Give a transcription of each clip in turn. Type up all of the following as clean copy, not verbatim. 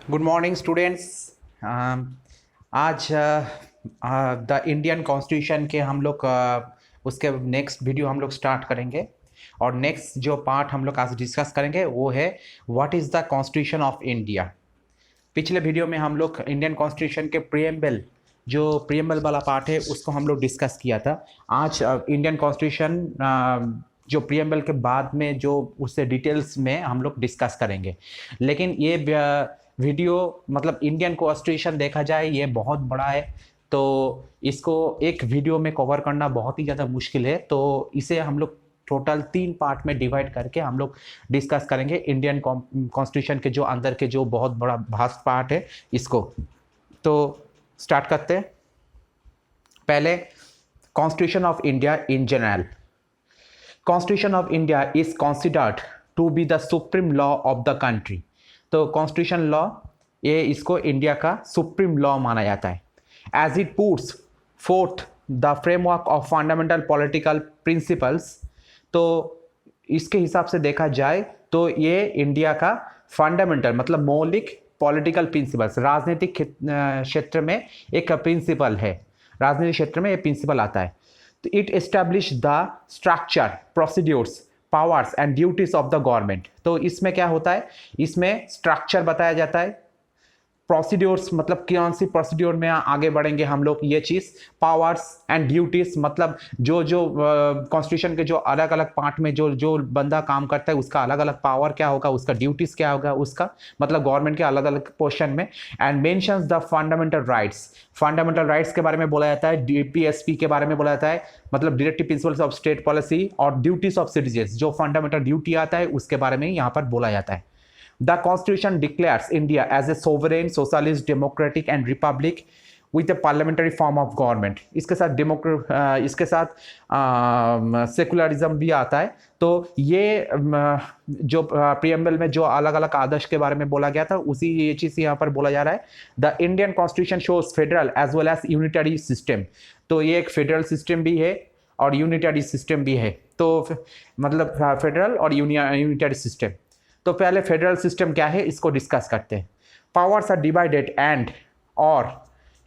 Good morning students. आज the Indian constitution के हम लोग उसके नेक्स्ट वीडियो हम लोग स्टार्ट करेंगे। और नेक्स्ट जो पार्ट हम लोग आज डिस्कस करेंगे वो है what is the constitution of India. पिछले वीडियो में हम लोग इंडियन कॉन्स्टिट्यूशन के प्रियम्बल, जो प्रियम्बल वाला पार्ट है उसको हम लोग डिस्कस किया था। आज इंडियन कॉन्स्टिट्यूशन जो प्रियम्बल के बाद में जो उससे डिटेल्स में हम लोग डिस्कस करेंगे। लेकिन ये वीडियो मतलब इंडियन कॉन्स्टिट्यूशन देखा जाए ये बहुत बड़ा है, तो इसको एक वीडियो में कवर करना बहुत ही ज़्यादा मुश्किल है। तो इसे हम लोग टोटल 3 पार्ट में डिवाइड करके हम लोग डिस्कस करेंगे इंडियन कॉन्स्टिट्यूशन के जो अंदर के जो बहुत बड़ा भास्ट पार्ट है इसको। तो स्टार्ट करते हैं। पहले constitution of India in general. Constitution of India is considered to be the supreme law of the country. तो कॉन्स्टिट्यूशन लॉ ये इसको इंडिया का सुप्रीम लॉ माना जाता है। As it puts forth the framework of fundamental political principles. तो इसके हिसाब से देखा जाए तो ये इंडिया का फंडामेंटल मतलब मौलिक पॉलिटिकल प्रिंसिपल्स, राजनीतिक क्षेत्र में एक प्रिंसिपल है। राजनीतिक क्षेत्र में ये प्रिंसिपल आता है। तो it establish the structure, procedures, powers and duties of the government. तो इसमें क्या होता है, इसमें स्ट्रक्चर बताया जाता है, प्रोसीड्योर्स मतलब कौन सी प्रोसीड्योर में आगे बढ़ेंगे हम लोग, ये चीज़, पावर्स एंड ड्यूटीज मतलब जो जो कॉन्स्टिट्यूशन के जो अलग अलग पार्ट में जो जो बंदा काम करता है उसका अलग अलग पावर क्या होगा, उसका ड्यूटीज क्या होगा, उसका मतलब गवर्नमेंट के अलग अलग पोर्शन में। And mentions the fundamental rights. Fundamental rights के बारे में बोला जाता है, डीपीएसपी के बारे में बोला जाता है, मतलब directive principles of state policy, और ड्यूटीज ऑफ सिटीजन जो फंडामेंटल ड्यूटी आता है उसके बारे में यहाँ पर बोला जाता है। The Constitution declares India as a sovereign, socialist, democratic and republic with a parliamentary form of government। इसके साथ इसके साथ सेकुलरिज्म भी आता है। तो ये जो प्रियम्बल में जो अलग अलग आदर्श के बारे में बोला गया था उसी ये चीज़ यहाँ पर बोला जा रहा है। The Indian constitution shows federal as well as unitary system. तो ये एक फेडरल सिस्टम भी है और यूनिटरी सिस्टम भी है। तो मतलब फेडरल और यूनिटरी सिस्टम। तो पहले फेडरल सिस्टम क्या है इसको डिस्कस करते हैं। पावर्स आर डिवाइडेड एंड और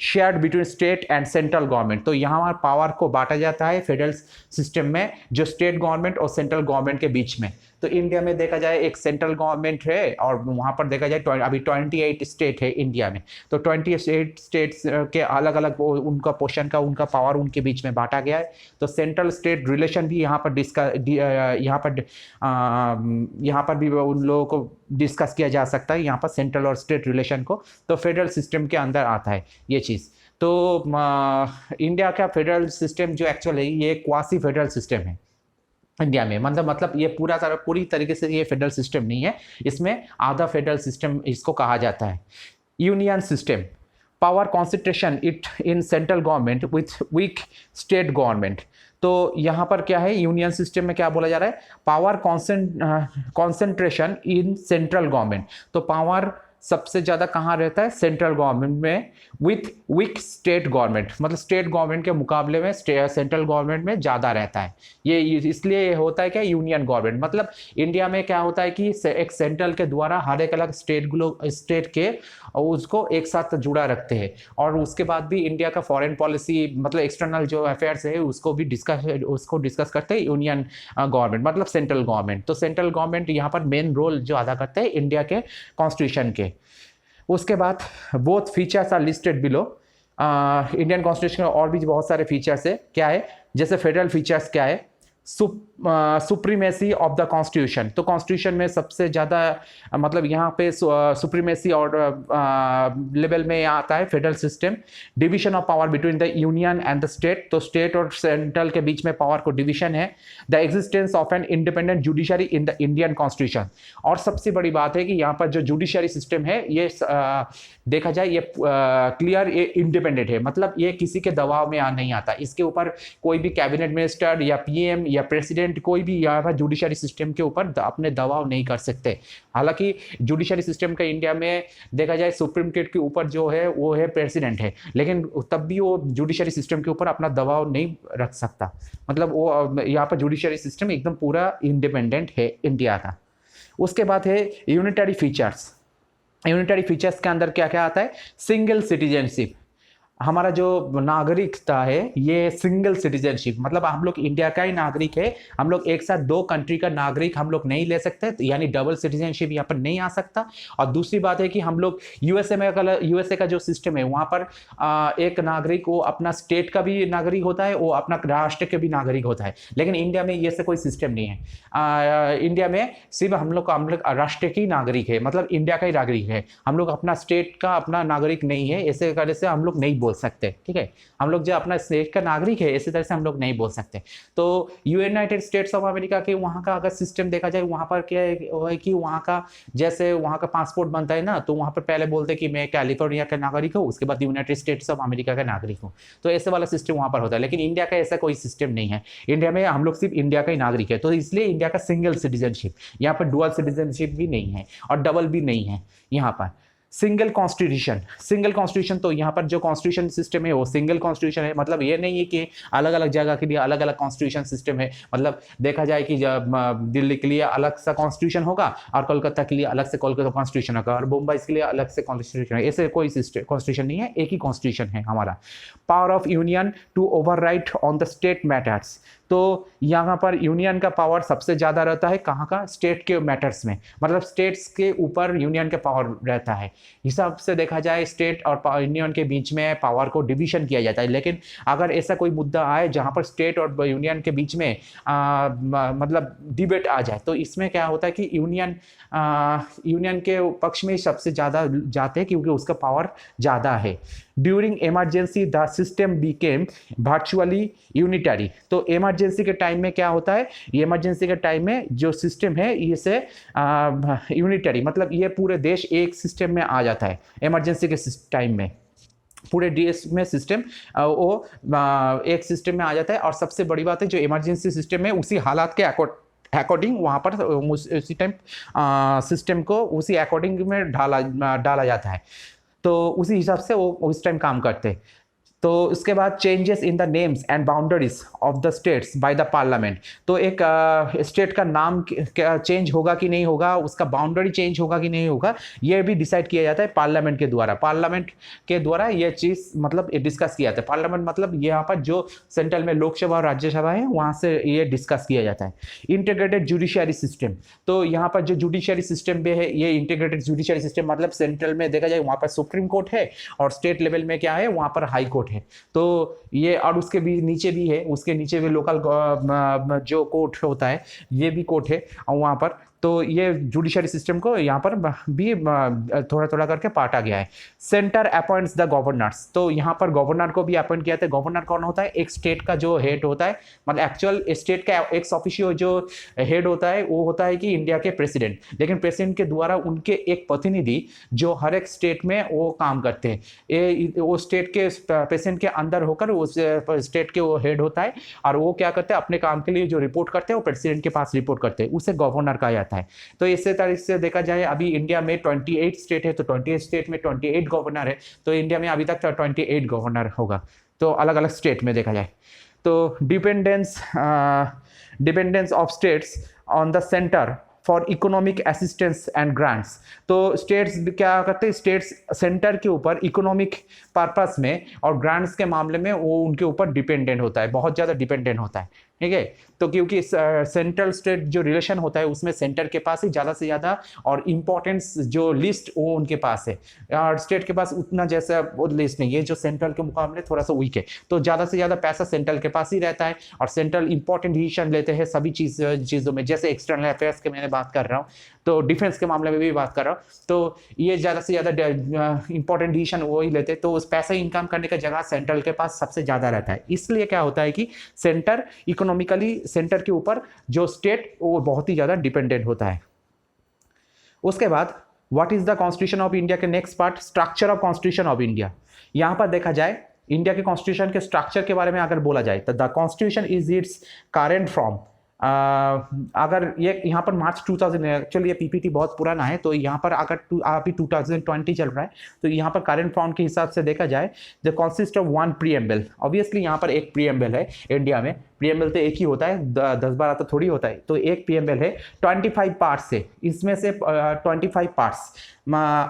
shared between state and central government. तो यहाँ पावर को बांटा जाता है फेडरल सिस्टम में जो स्टेट गवर्नमेंट और सेंट्रल गवर्नमेंट के बीच में। तो इंडिया में देखा जाए एक सेंट्रल गवर्नमेंट है और वहाँ पर देखा जाए अभी 28 स्टेट है इंडिया में। तो 28 स्टेट्स के अलग अलग उनका पोर्शन का उनका पावर उनके बीच में बांटा गया है। तो सेंट्रल स्टेट रिलेशन भी यहाँ पर यहाँ पर भी उन लोगों को डिस्कस किया जा सकता है, यहाँ पर सेंट्रल और स्टेट रिलेशन को। तो फेडरल सिस्टम के अंदर आता है ये चीज़। तो इंडिया का फेडरल सिस्टम जो एक्चुअली ये क्वासी फेडरल सिस्टम है इंडिया में। मतलब ये पूरी तरीके से ये फेडरल सिस्टम नहीं है, इसमें आधा फेडरल सिस्टम इसको कहा जाता है। Union system, power concentration it in central government with week state government. तो यहाँ पर क्या है, यूनियन सिस्टम में क्या बोला जा रहा है, power concentration in central government. तो पावर सबसे ज़्यादा कहाँ रहता है, सेंट्रल गवर्नमेंट में, विथ वीक स्टेट गवर्नमेंट मतलब स्टेट गवर्नमेंट के मुकाबले में सेंट्रल गवर्नमेंट में ज़्यादा रहता है। ये इसलिए ये होता है क्या, यूनियन गवर्नमेंट मतलब इंडिया में क्या होता है कि एक सेंट्रल के द्वारा हर एक अलग स्टेट के उसको एक साथ जुड़ा रखते हैं। और उसके बाद भी इंडिया का फॉरेन पॉलिसी मतलब एक्सटर्नल जो अफेयर्स है उसको डिस्कस करते हैं यूनियन गवर्नमेंट मतलब सेंट्रल गवर्नमेंट। तो सेंट्रल गवर्नमेंट यहाँ पर मेन रोल जो अदा करते हैं इंडिया के कॉन्स्टिट्यूशन के। उसके बाद both features are listed below. Indian constitution में और भी बहुत सारे फीचर्स है। क्या है, जैसे फेडरल फीचर्स क्या है, सुप्रीमेसी ऑफ द कॉन्स्टिट्यूशन। तो कॉन्स्टिट्यूशन में सबसे ज़्यादा मतलब यहाँ पे सुप्रीमेसी और लेवल में आता है federal system. Division of power between the union and the state. तो स्टेट और सेंट्रल के बीच में पावर को डिवीजन है। The existence of an independent judiciary in the Indian constitution. और सबसे बड़ी बात है कि यहाँ पर जो जुडिशरी सिस्टम है ये देखा जाए ये क्लियर ये इंडिपेंडेंट है, मतलब ये किसी के दबाव में नहीं आता। इसके ऊपर कोई भी कैबिनेट मिनिस्टर या पीएम या प्रेसिडेंट कोई भी यहाँ पर जुडिशरी सिस्टम के ऊपर अपने दबाव नहीं कर सकते। हालांकि जुडिशरी सिस्टम का इंडिया में देखा जाए सुप्रीम कोर्ट के ऊपर जो है वो है प्रेसिडेंट है, लेकिन तब भी वो जुडिशरी सिस्टम के ऊपर अपना दबाव नहीं रख सकता। मतलब वो यहाँ पर जुडिशरी सिस्टम एकदम पूरा इंडिपेंडेंट है इंडिया का। उसके बाद है यूनिटरी फीचर्स। यूनिटरी फीचर्स के अंदर क्या क्या आता है, सिंगल सिटीजनशिप, हमारा जो नागरिकता है ये सिंगल सिटीजनशिप, मतलब हम लोग इंडिया का ही नागरिक है, हम लोग एक साथ दो कंट्री का नागरिक हम लोग नहीं ले सकते, तो यानी डबल सिटीजनशिप यहाँ पर नहीं आ सकता। और दूसरी बात है कि हम लोग यूएसए का जो सिस्टम है वहाँ पर एक नागरिक वो अपना स्टेट का भी नागरिक होता है, वो अपना राष्ट्र के भी नागरिक होता है, लेकिन इंडिया में ये से कोई सिस्टम नहीं है। इंडिया में सिर्फ हम लोग राष्ट्र की नागरिक है, मतलब इंडिया का ही नागरिक है, हम लोग अपना स्टेट का अपना नागरिक नहीं है, ऐसे तरह से हम लोग नहीं बोल सकते, ठीक है। हम लोग जो अपना स्टेट का नागरिक है इसी तरह से हम लोग नहीं बोल सकते। तो यूनाइटेड स्टेट्स ऑफ अमेरिका के वहाँ का अगर सिस्टम देखा जाए, वहाँ पर क्या है कि वहाँ का जैसे वहाँ का पासपोर्ट बनता है ना, तो वहाँ पर पहले बोलते हैं कि मैं कैलिफोर्निया का नागरिक हूँ, उसके बाद यूनाइटेड स्टेट्स ऑफ अमेरिका का नागरिक हूँ, तो ऐसे वाला सिस्टम वहाँ पर होता है। लेकिन इंडिया का ऐसा कोई सिस्टम नहीं है, इंडिया में हम लोग सिर्फ इंडिया का ही नागरिक है, तो इसलिए इंडिया का सिंगल सिटीजनशिप, यहाँ पर डुअल सिटीजनशिप भी नहीं है और डबल भी नहीं है। यहाँ पर सिंगल कॉन्स्टिट्यूशन, तो यहाँ पर जो कॉन्स्टिट्यूशन सिस्टम है वो सिंगल कॉन्स्टिट्यूशन है, मतलब ये नहीं है कि अलग अलग जगह के लिए अलग अलग कॉन्स्टिट्यूशन सिस्टम है, मतलब देखा जाए कि जब दिल्ली के लिए अलग सा कॉन्स्टिट्यूशन होगा और कोलकाता के लिए अलग से कोलकाता कॉन्स्टिट्यूशन होगा और मुंबई के लिए अलग से कॉन्स्टिट्यूशन है, ऐसे कोई कॉन्स्टिट्यूशन नहीं है, एक ही कॉन्स्टिट्यूशन है हमारा। Power of union to override on the state matters, तो यहाँ पर यूनियन का पावर सबसे ज़्यादा रहता है कहाँ का, स्टेट के मैटर्स में, मतलब स्टेट्स के ऊपर यूनियन का पावर रहता है। हिसाब से देखा जाए स्टेट और यूनियन के बीच में पावर को डिवीजन किया जाता है, लेकिन अगर ऐसा कोई मुद्दा आए जहाँ पर स्टेट और यूनियन के बीच में मतलब डिबेट आ जाए, तो इसमें क्या होता है कि यूनियन के पक्ष में सबसे ज़्यादा जाते हैं क्योंकि उसका पावर ज़्यादा है। During emergency the system became virtually unitary, तो इमरजेंसी के टाइम में क्या होता है, ये इमरजेंसी के टाइम में जो सिस्टम है इसे यूनिटरी, मतलब ये पूरे देश एक सिस्टम में आ जाता है इमरजेंसी के टाइम में, पूरे देश में सिस्टम वो एक सिस्टम में आ जाता है। और सबसे बड़ी बात है जो इमरजेंसी सिस्टम है उसी हालात के अकॉर्डिंग वहाँ पर उसी टाइम सिस्टम को उसी अकॉर्डिंग में डाला जाता है, तो उसी हिसाब से वो उस टाइम काम करते हैं। तो उसके बाद changes in the names and boundaries of the states by the parliament, तो एक स्टेट का नाम क्या चेंज होगा कि नहीं होगा, उसका बाउंड्री चेंज होगा कि नहीं होगा, ये भी डिसाइड किया जाता है पार्लियामेंट के द्वारा। पार्लियामेंट के द्वारा ये चीज़ मतलब डिस्कस किया जाता है। पार्लियामेंट मतलब यहाँ पर जो सेंट्रल में लोकसभा और राज्यसभा है वहाँ से ये डिस्कस किया जाता है। इंटीग्रेटेड जुडिशियरी सिस्टम, तो यहाँ पर जो जुडिशियरी सिस्टम भी है ये इंटीग्रेटेड जुडिशियरी सिस्टम, मतलब सेंट्रल में देखा जाए वहाँ पर सुप्रीम कोर्ट है और स्टेट लेवल में क्या है वहाँ पर हाई कोर्ट है, तो ये और उसके भी नीचे भी है, उसके नीचे भी लोकल जो कोर्ट होता है ये भी कोर्ट है वहाँ पर, तो ये जुडिशरी सिस्टम को यहाँ पर भी थोड़ा थोड़ा करके बांटा गया है। सेंटर अपॉइंट्स द गवर्नर्स, तो यहाँ पर गवर्नर को भी अपॉइंट किया जाता है। गवर्नर कौन होता है, एक स्टेट का जो हेड होता है, मतलब एक्चुअल स्टेट का एक्स ऑफिशियो जो हेड होता है वो होता है कि इंडिया के प्रेसिडेंट, लेकिन प्रेसिडेंट के द्वारा उनके एक प्रतिनिधि जो हर एक स्टेट में वो काम करते हैं, वो स्टेट के प्रेसिडेंट के अंदर होकर उस स्टेट के वो हेड होता है और वो क्या करते हैं अपने काम के लिए जो रिपोर्ट करते हैं वो प्रेसिडेंट के पास रिपोर्ट करते हैं, उसे गवर्नर कहा जाता है। तो इसी तरह से देखा जाए अभी इंडिया में 28 स्टेट है, तो 28 स्टेट में 28 गवर्नर है, तो इंडिया में अभी तक 28 गवर्नर होगा, तो अलग अलग स्टेट में देखा जाए। तो dependence of states on the centre for economic assistance and grants, तो स्टेट्स क्या करते हैं, स्टेट्स सेंटर के ऊपर इकोनॉमिक पर्पस में और ग्रांट्स के मामले में वो उनके ऊपर डिपेंडेंट होता है, बहुत ज़्यादा डिपेंडेंट होता है, ठीक है। तो क्योंकि सेंट्रल स्टेट जो रिलेशन होता है उसमें सेंटर के पास ही ज़्यादा से ज़्यादा और इम्पोर्टेंस जो लिस्ट वो उनके पास है, और स्टेट के पास उतना जैसा वो लिस्ट नहीं है, जो सेंट्रल के मुकाबले थोड़ा सा वीक है, तो ज़्यादा से ज़्यादा पैसा सेंट्रल के पास ही रहता है और सेंट्रल इंपॉर्टेंट डिसीजन लेते हैं सभी चीज़ों में, जैसे एक्सटर्नल अफेयर्स के मैंने बात कर रहा हूँ, तो डिफेंस के मामले में भी बात कर रहा हूँ, तो ये ज़्यादा से ज़्यादा इंपॉर्टेंट डिसीजन वो ही लेते हैं, तो उस पैसा इनकम करने का जगह सेंट्रल के पास सबसे ज़्यादा रहता है। इसलिए क्या होता है कि सेंटर इकोनॉमिकली सेंटर के ऊपर जो स्टेट वो बहुत ही ज़्यादा डिपेंडेंट होता है। उसके बाद what is the constitution of India के next part, structure of constitution of India. यहाँ पर देखा जाए इंडिया के कॉन्स्टिट्यूशन के स्ट्रक्चर के बारे में अगर बोला जाए तो the constitution is it's current form. अगर ये यहाँ पर मार्च 2000, एक्चुअली ये पीपीटी बहुत पुराना है, तो यहाँ पर अगर अभी 2020 चल रहा है, तो यहाँ पर करेंट फॉर्म के हिसाब से देखा जाए the consist of one preamble. Obviously यहाँ पर एक प्रीएम्बल है इंडिया में, प्रीएम्बल तो एक ही होता है, 10-12 तो थोड़ी होता है, तो एक प्रीएम्बल है 25 पार्ट्स है, इसमें से 25 पार्ट्स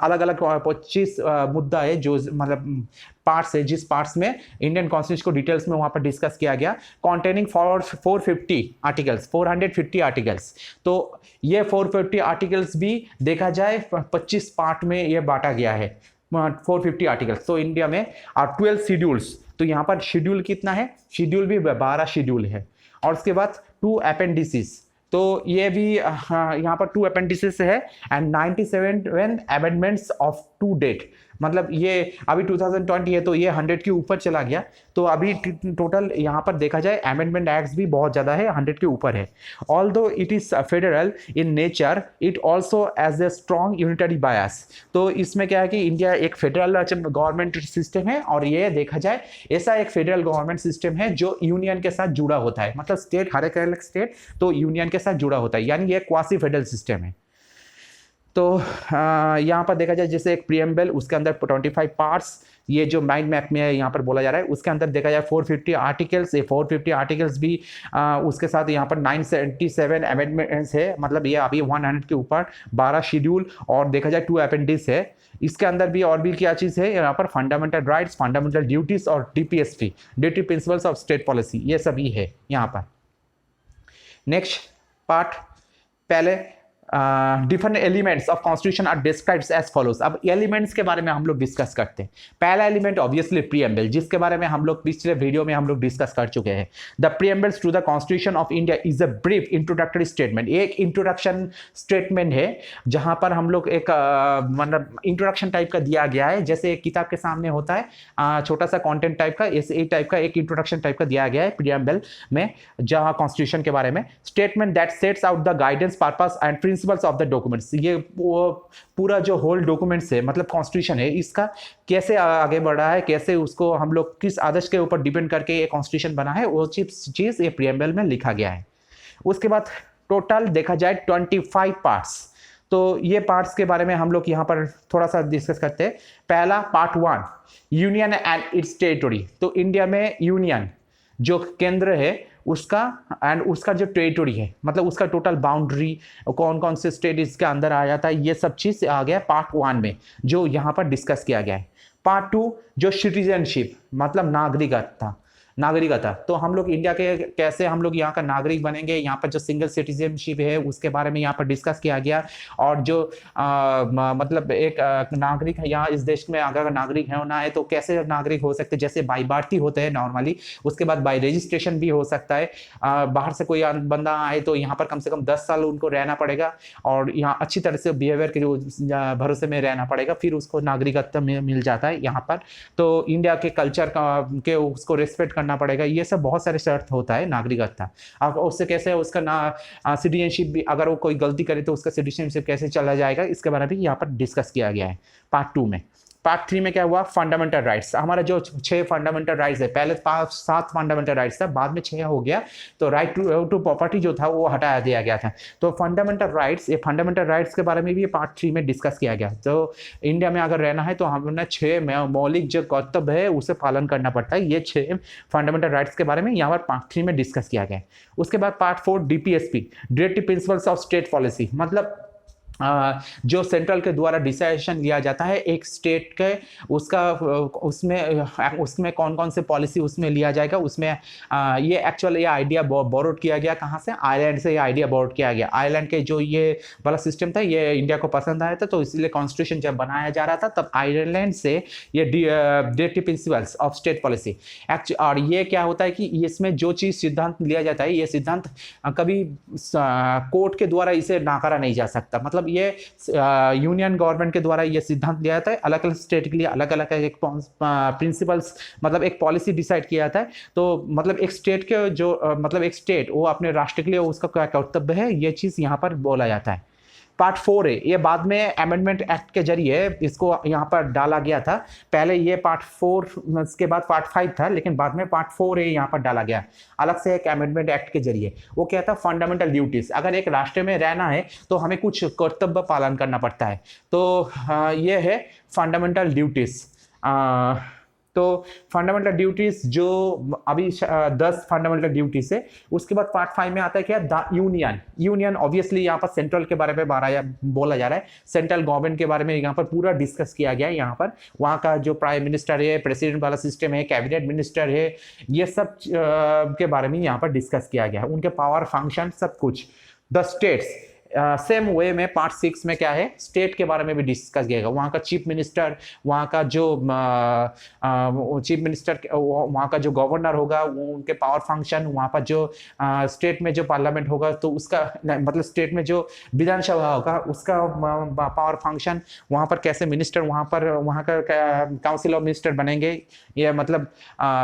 अलग अलग 25 मुद्दा है जो मतलब पार्ट्स है, जिस पार्ट्स में इंडियन कॉन्स्टिट्यूशन को डिटेल्स में वहां पर डिस्कस किया गया, कॉन्टेनिंग 450 आर्टिकल्स, 450 आर्टिकल्स। तो ये 450 आर्टिकल्स भी देखा जाए 25 पार्ट में ये बांटा गया है, 450 आर्टिकल्स तो इंडिया में, और 12 शेड्यूल्स। तो यहाँ पर शेड्यूल कितना है, शेड्यूल भी 12 शेड्यूल है। और उसके बाद 2 अपेंडिसेस, तो ये भी यहाँ पर 2 अपेंडिसेस है, and 97 amendments of to date, मतलब ये अभी 2020 है तो ये 100 के ऊपर चला गया। तो अभी टोटल यहाँ पर देखा जाए अमेंडमेंट एक्ट्स भी बहुत ज़्यादा है, 100 के ऊपर है। Although it is federal in nature, it also has a strong unitary bias. तो इसमें क्या है कि इंडिया एक फेडरल गवर्नमेंट सिस्टम है, और ये देखा जाए ऐसा एक फेडरल गवर्नमेंट सिस्टम है जो यूनियन के साथ जुड़ा होता है, मतलब स्टेट, हर एक अलग स्टेट तो यूनियन के साथ जुड़ा होता है, यानी ये क्वासी फेडरल सिस्टम है। तो यहाँ पर देखा जाए जैसे एक प्रीएम्बल, उसके अंदर 25 पार्ट्स, ये जो माइंड मैप में यहाँ पर बोला जा रहा है, उसके अंदर देखा जाए 450 आर्टिकल्स, ये 450 आर्टिकल्स भी उसके साथ यहाँ पर 977 अमेंडमेंट्स है, मतलब ये अभी 100 के ऊपर, 12 शेड्यूल, और देखा जाए 2 अपेंडिस है। इसके अंदर भी और भी क्या चीज़ है यहाँ पर, फंडामेंटल राइट्स, फंडामेंटल ड्यूटीज और DPSP, directive principles of state policy, ये सभी है यहाँ पर। नेक्स्ट पार्ट, पहले different elements of constitution are described as follows. अब एलिमेंट्स के बारे में हम लोग डिस्कस करते हैं। पहला एलिमेंट ऑब्वियसली प्रीएम्बल, जिसके बारे में हम लोग पिछले वीडियो में हम लोग डिस्कस कर चुके हैं। The preambles to the constitution of India is a brief introductory statement, एक इंट्रोडक्शन स्टेटमेंट है जहां पर हम लोग एक मतलब इंट्रोडक्शन टाइप का दिया गया है, जैसे एक किताब के सामने होता है छोटा सा कंटेंट टाइप का, इस टाइप का एक इंट्रोडक्शन टाइप का दिया गया है प्रीएम्बल में, जहां कॉन्स्टिट्यूशन के बारे में statement that sets out the guidance, purpose and principles of the documents. ये पूरा जो होल डॉक्यूमेंट्स है, मतलब कॉन्स्टिट्यूशन है, इसका कैसे आगे बढ़ा है, कैसे उसको हम लोग किस आदर्श के ऊपर डिपेंड करके ये कॉन्स्टिट्यूशन बना है, वो चीज ये प्रीएम्बल में लिखा गया है। उसके बाद टोटल देखा जाए 25 पार्ट्स, तो ये पार्ट्स के बारे में हम लोग यहाँ पर थोड़ा सा डिस्कस करते हैं। पहला part 1, union and it's territory. तो इंडिया में यूनियन जो केंद्र है उसका एंड उसका जो टेरिटरी है, मतलब उसका टोटल बाउंड्री, कौन कौन से स्टेट इसके अंदर आ जाता है, ये सब चीज़ आ गया पार्ट 1 में, जो यहाँ पर डिस्कस किया गया है। पार्ट 2 जो सिटीजनशिप, मतलब नागरिकता, तो हम लोग इंडिया के कैसे हम लोग यहाँ का नागरिक बनेंगे, यहाँ पर जो सिंगल सिटीजनशिप है उसके बारे में यहाँ पर डिस्कस किया गया। और जो मतलब एक नागरिक है यहाँ इस देश में, अगर नागरिक है होना है तो कैसे नागरिक हो सकते, जैसे बाई बर्थ ही होते हैं नॉर्मली, उसके बाद बाई रजिस्ट्रेशन भी हो सकता है। बाहर से कोई बंदा आए तो यहाँ पर कम से कम 10 साल उनको रहना पड़ेगा, और यहाँ अच्छी तरह से बिहेवियर के भरोसे में रहना पड़ेगा, फिर उसको नागरिकत्व मिल जाता है यहाँ पर। तो इंडिया के कल्चर के उसको रिस्पेक्ट करना पड़ेगा, ये सब बहुत सारे शर्त होता है नागरिकता। अब उससे कैसे उसका सिटीजनशिप भी, अगर वो कोई गलती करे तो उसका सिटीजनशिप कैसे चला जाएगा, इसके बारे में भी यहाँ पर डिस्कस किया गया है पार्ट 2 में। पार्ट 3 में क्या हुआ, फंडामेंटल राइट्स। हमारा जो 6 फंडामेंटल राइट्स है, पहले 7 फंडामेंटल राइट्स था, बाद में 6 हो गया, तो राइट टू प्रॉपर्टी जो था वो हटा दिया गया था। तो फंडामेंटल राइट्स, ये फंडामेंटल राइट्स के बारे में भी पार्ट 3 में डिस्कस किया गया। तो इंडिया में अगर रहना है तो हमने 6 मौलिक जो कर्तव्य है उसे पालन करना पड़ता है। ये 6 फंडामेंटल राइट्स के बारे में यहाँ पर पार्ट 3 में डिस्कस किया गया। उसके बाद part 4 DPSP, directive principles of state policy, मतलब जो सेंट्रल के द्वारा डिसीजन लिया जाता है एक स्टेट के, उसका उसमें कौन कौन से पॉलिसी उसमें लिया जाएगा, उसमें ये एक्चुअल ये आइडिया बोरोड किया गया कहाँ से, आयरलैंड से ये आइडिया बोरोड किया गया। आयरलैंड के जो ये वाला सिस्टम था ये इंडिया को पसंद आया था, तो इसलिए कॉन्स्टिट्यूशन जब बनाया जा रहा था तब आयरलैंड से ये directive principles of state policy और ये क्या होता है कि इसमें जो चीज़ सिद्धांत लिया जाता है, ये सिद्धांत कभी कोर्ट के द्वारा इसे नाकारा नहीं जा सकता। मतलब ये यूनियन गवर्नमेंट के द्वारा ये सिद्धांत लिया जाता है, अलग अलग स्टेट के लिए अलग अलग एक प्रिंसिपल्स, मतलब एक पॉलिसी डिसाइड किया जाता है। तो मतलब एक स्टेट के जो मतलब एक स्टेट वो अपने राष्ट्र के लिए उसका क्या कर्तव्य है, ये चीज़ यहाँ पर बोला जाता है। पार्ट 4 है, ये बाद में अमेंडमेंट एक्ट के जरिए इसको यहाँ पर डाला गया था। पहले ये पार्ट 4 के बाद पार्ट 5 था, लेकिन बाद में पार्ट 4 है यहाँ पर डाला गया अलग से एक अमेंडमेंट एक्ट के जरिए। वो क्या था, फंडामेंटल ड्यूटीज। अगर एक राष्ट्र में रहना है तो हमें कुछ कर्तव्य पालन करना पड़ता है, तो ये है फंडामेंटल ड्यूटीज। तो फंडामेंटल ड्यूटीज जो अभी 10 फंडामेंटल ड्यूटीज है, उसके बाद पार्ट 5 में आता है क्या, द यूनियन। यूनियन ऑब्वियसली यहाँ पर सेंट्रल के बारे में बोला जा रहा है, सेंट्रल गवर्नमेंट के बारे में यहाँ पर पूरा डिस्कस किया गया है। यहाँ पर वहाँ का जो प्राइम मिनिस्टर है, प्रेसिडेंट वाला सिस्टम है, कैबिनेट मिनिस्टर है, ये सब के बारे में यहाँ पर डिस्कस किया गया है, उनके पावर फंक्शन सब कुछ। द स्टेट्स सेम वे में पार्ट 6 में क्या है, स्टेट के बारे में भी डिस्कस किया गया, वहाँ का चीफ मिनिस्टर, वहाँ का जो चीफ मिनिस्टर, वहाँ का जो गवर्नर होगा, उनके पावर फंक्शन, वहाँ पर जो स्टेट में जो पार्लियामेंट होगा तो उसका मतलब स्टेट में जो विधानसभा होगा उसका पावर फंक्शन, वहाँ पर कैसे मिनिस्टर, वहाँ का काउंसिल ऑफ मिनिस्टर बनेंगे, ये मतलब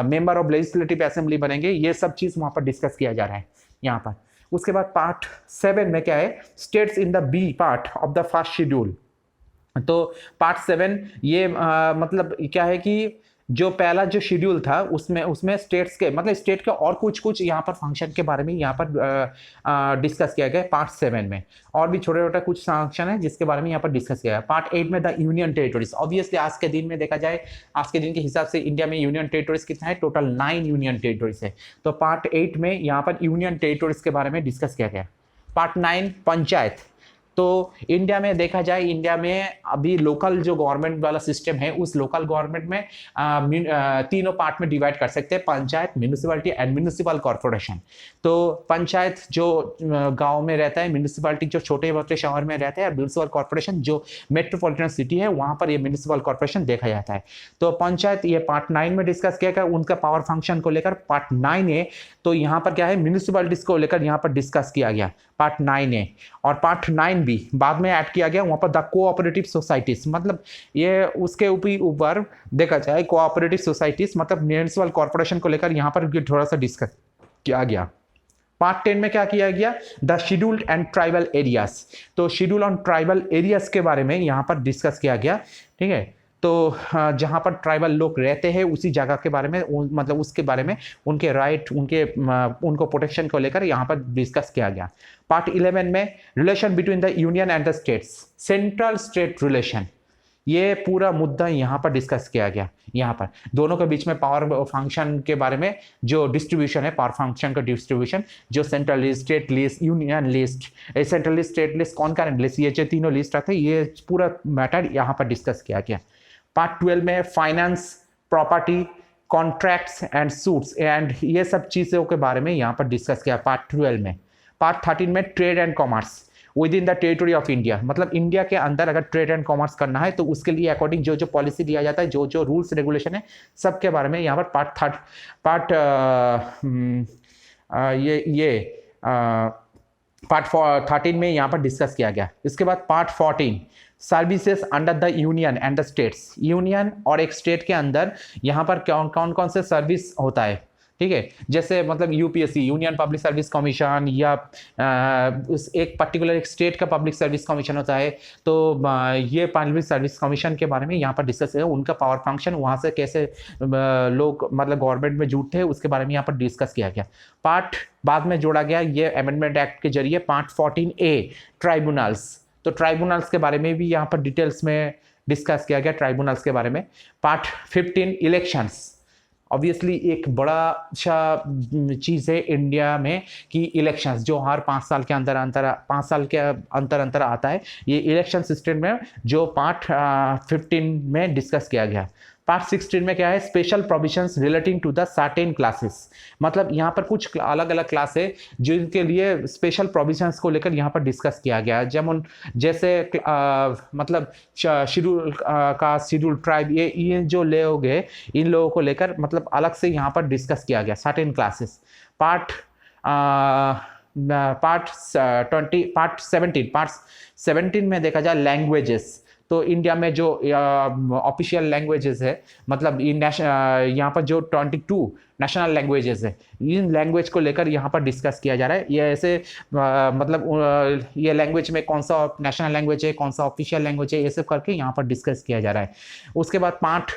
मेंबर ऑफ लेजिस्लेटिव असेंबली बनेंगे, ये सब चीज़ वहाँ पर डिस्कस किया जा रहा है यहाँ पर। उसके बाद पार्ट 7 में क्या है, states in the B part of the first schedule. तो पार्ट 7 ये मतलब क्या है कि जो पहला जो शेड्यूल था उसमें स्टेट्स के मतलब स्टेट के और कुछ यहाँ पर फंक्शन के बारे में यहाँ पर डिस्कस किया गया पार्ट 7 में, और भी छोटे छोटे कुछ फंक्शन है जिसके बारे में यहाँ पर डिस्कस किया गया। पार्ट 8 में द यूनियन टेरिटोरीज, ऑब्वियसली आज के दिन में देखा जाए, आज के दिन के हिसाब से इंडिया में यूनियन टेरिटोरीज कितना है, टोटल 9 यूनियन टेरिटोरीज है। तो पार्ट 8 में यहाँ पर यूनियन टेरिटोरीज के बारे में डिस्कस किया गया। पार्ट 9 पंचायत। तो इंडिया में देखा जाए, इंडिया में अभी लोकल जो गवर्नमेंट वाला सिस्टम है, उस लोकल गवर्नमेंट में तीनों पार्ट में डिवाइड कर सकते हैं, panchayat, municipality and municipal corporation. तो पंचायत जो गांव में रहता है, म्यूनिसिपैलिटी जो छोटे मोटे शहर में रहते हैं, और म्यूनिसिपल कॉर्पोरेशन जो मेट्रोपॉलिटन सिटी है वहां पर ये म्यूनिसिपल कॉर्पोरेशन देखा जाता है। तो पंचायत ये पार्ट 9 में डिस्कस किया गया, उनका पावर फंक्शन को लेकर पार्ट 9 है। तो यहाँ पर क्या है, म्यूनिसिपैलिटीज को लेकर यहाँ पर डिस्कस किया गया पार्ट 9 है। और पार्ट 9 भी बाद में ऐड किया गया, वहां पर द कोऑपरेटिव सोसाइटीज, मतलब ये उसके ऊपर देखा जाए कोऑपरेटिव सोसाइटीज मतलब म्यूनिसिपल कॉर्पोरेशन को लेकर यहाँ पर थोड़ा सा डिस्कस किया गया। पार्ट 10 में क्या किया गया, the scheduled and tribal areas. तो शेड्यूल ऑन ट्राइबल एरियाज के बारे में यहाँ पर डिस्कस किया गया, ठीक है। तो जहाँ पर ट्राइबल लोग रहते हैं उसी जगह के बारे में मतलब उसके बारे में उनके राइट, उनको प्रोटेक्शन को लेकर यहाँ पर डिस्कस किया गया। पार्ट 11 में relation between the union and the states, central state relation, ये पूरा मुद्दा यहाँ पर डिस्कस किया गया। यहाँ पर दोनों के बीच में पावर फंक्शन के बारे में जो डिस्ट्रीब्यूशन है, पावर फंक्शन का डिस्ट्रीब्यूशन, जो central list, state list, union list, central list, state list, concurrent list, ये जो तीनों लिस्ट आते हैं, ये पूरा मैटर यहाँ पर डिस्कस किया गया। पार्ट 12 में finance, property, contracts and suits and ये सब चीज़ों के बारे में यहाँ पर डिस्कस किया पार्ट 12 में। पार्ट 13 में trade and commerce with in the territory of India, मतलब इंडिया के अंदर अगर ट्रेड एंड कॉमर्स करना है तो उसके लिए अकॉर्डिंग जो जो पॉलिसी दिया जाता है, जो जो रूल्स रेगुलेशन है, सब के बारे में यहाँ पर पार्ट 13 में यहाँ पर डिस्कस किया गया। इसके बाद part 14 services under the union and the states, union और एक स्टेट के अंदर यहाँ पर कौन कौन से सर्विस होता है, ठीक है। जैसे मतलब UPSC, union public service commission, या उस एक पर्टिकुलर एक स्टेट का पब्लिक सर्विस कमीशन होता है, तो ये पब्लिक सर्विस कमीशन के बारे में यहाँ पर डिस्कस है, उनका पावर फंक्शन, वहाँ से कैसे लोग मतलब गवर्नमेंट में जुड़ते हैं, उसके बारे में यहाँ पर डिस्कस किया गया। पार्ट बाद में जोड़ा गया ये अमेंडमेंट एक्ट के जरिए, पार्ट 14A ट्राइब्यूनल्स। तो ट्राइब्यूनल्स के बारे में भी यहाँ पर डिटेल्स में डिस्कस किया गया, ट्राइब्यूनल्स के बारे में। पार्ट 15 इलेक्शंस, ऑब्वियसली एक बड़ा अच्छा चीज़ है इंडिया में कि इलेक्शंस जो हर 5 साल के अंतर आता है, ये इलेक्शन सिस्टम में जो पार्ट 15 में डिस्कस किया गया। पार्ट 16 में क्या है, special provisions relating to the certain classes, मतलब यहाँ पर कुछ अलग अलग क्लास है जिनके लिए स्पेशल प्रोविजंस को लेकर यहाँ पर डिस्कस किया गया। जैसे मतलब शेड्यूल कास्ट, शेड्यूल ट्राइब, ये जो लोग हैं, इन लोगों को लेकर मतलब अलग से यहाँ पर डिस्कस किया गया सर्टेन क्लासेस। पार्ट 17 में देखा जाए लैंग्वेजेस, तो इंडिया में जो ऑफिशियल लैंग्वेजेस है, मतलब यहाँ पर जो 22 नेशनल लैंग्वेजेस है, इन लैंग्वेज को लेकर यहाँ पर डिस्कस किया जा रहा है। ये ऐसे मतलब ये लैंग्वेज में कौन सा नेशनल लैंग्वेज है, कौन सा ऑफिशियल लैंग्वेज है, ये सब करके यहाँ पर डिस्कस किया जा रहा है। उसके बाद पार्ट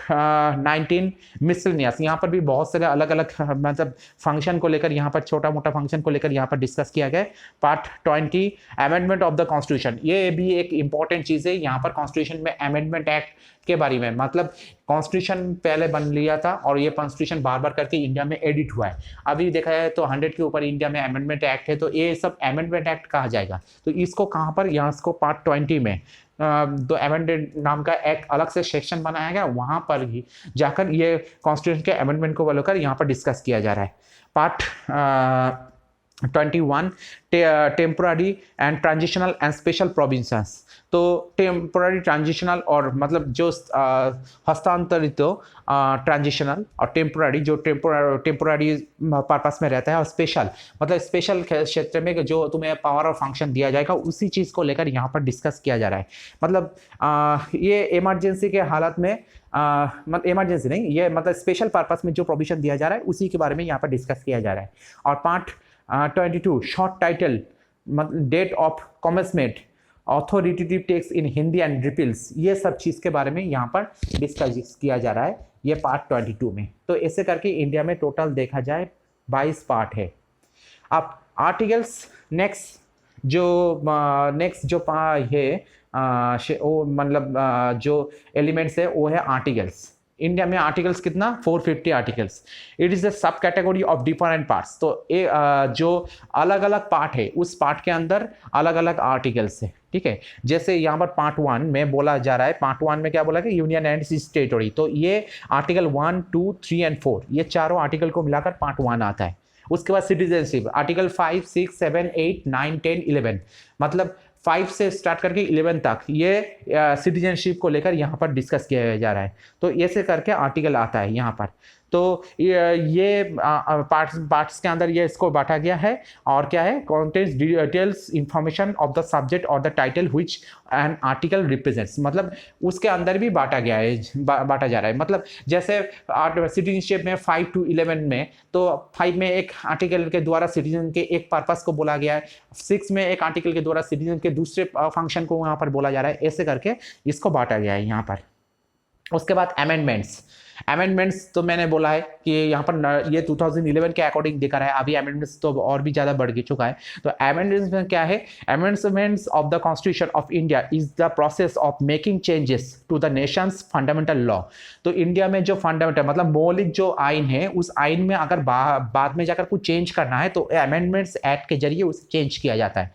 19 मिसलेनियस, यहाँ पर भी बहुत सारे अलग अलग मतलब फंक्शन को लेकर, यहाँ पर छोटा मोटा फंक्शन को लेकर यहाँ पर डिस्कस किया गया। Part 20 amendment of the constitution, ये भी एक इंपॉर्टेंट चीज़ है। यहाँ पर कॉन्स्टिट्यूशन में अमेंडमेंट एक्ट के बारे में, मतलब कॉन्स्टिट्यूशन पहले बन लिया था और ये कॉन्स्टिट्यूशन बार बार करके इंडिया में एडिट हुआ है। अभी देखा जाए तो 100 के ऊपर इंडिया में अमेंडमेंट एक्ट है, तो ये सब अमेंडमेंट एक्ट कहा जाएगा। तो इसको कहाँ पर, यहाँ इसको पार्ट 20 में तो अमेंडेड नाम का एक अलग से सेक्शन बनाया गया, वहाँ पर ही जाकर ये कॉन्स्टिट्यूशन के अमेंडमेंट को लेकर यहाँ पर डिस्कस किया जा रहा है। Part 21 temporary and transitional and special provinces. तो टेम्पोररी ट्रांजिशनल और मतलब जो हस्तांतरित ट्रांजिशनल और टेम्पोररी जो टेम्पोररी पर्पस में रहता है, और स्पेशल मतलब स्पेशल क्षेत्र में जो तुम्हें पावर और फंक्शन दिया जाएगा, उसी चीज़ को लेकर यहाँ पर डिस्कस किया जा रहा है। मतलब ये इमरजेंसी के हालत में मतलब इमरजेंसी नहीं, ये मतलब स्पेशल पर्पस में जो प्रोविजन दिया जा रहा है उसी के बारे में यहाँ पर डिस्कस किया जा रहा है। और पार्ट 22 शॉर्ट टाइटल मतलब date of commencement authoritative text in Hindi and repeals, ये सब चीज़ के बारे में यहाँ पर डिस्कस किया जा रहा है ये पार्ट 22 में। तो ऐसे करके इंडिया में टोटल देखा जाए 22 पार्ट है। अब आर्टिकल्स नेक्स्ट जो है वो मतलब जो एलिमेंट्स है वो है आर्टिकल्स। इंडिया में आर्टिकल्स कितना 450 articles. It is the sub category of different parts. तो जो अलग अलग पार्ट है उस पार्ट के अंदर अलग अलग आर्टिकल्स है, ठीक है। जैसे यहाँ पर पार्ट 1 में बोला जा रहा है, पार्ट 1 में क्या बोला कि यूनियन एंड इट्स टेरिटरी, तो ये आर्टिकल 1, 2, 3 एंड 4 ये चारों आर्टिकल को मिलाकर पार्ट 1 आता है। उसके बाद सिटीजनशिप आर्टिकल 5, 6, 7, 8, 9, 10, 11 मतलब 5 से स्टार्ट करके 11 तक ये सिटीजनशिप को लेकर यहाँ पर डिस्कस किया जा रहा है। तो ऐसे करके आर्टिकल आता है यहाँ पर। तो ये पार्ट्स के अंदर ये इसको बांटा गया है। और क्या है, contents details information of the subject और the title which an article represents, मतलब उसके अंदर भी बांटा गया है, बांटा जा रहा है। मतलब जैसे सिटीजनशिप में 5 to 11 में, तो 5 में एक आर्टिकल के द्वारा सिटीजन के एक पर्पस को बोला गया है, 6 में एक आर्टिकल के द्वारा सिटीजन के दूसरे फंक्शन को यहाँ पर बोला जा रहा है। ऐसे करके इसको बांटा गया है यहाँ पर। उसके बाद अमेंडमेंट्स तो मैंने बोला है कि यहाँ पर ये 2011 के अकॉर्डिंग दिखा रहा है। अभी अमेंडमेंट्स तो और भी ज़्यादा बढ़ चुका है। तो अमेंडमेंट्स में क्या है, amendments of the constitution of India is the process of making changes to the nation's fundamental law. तो इंडिया में जो फंडामेंटल मतलब मौलिक जो आइन है, उस आइन में अगर बाद में जाकर कुछ चेंज करना है तो अमेंडमेंट्स एक्ट के जरिए उसे चेंज किया जाता है।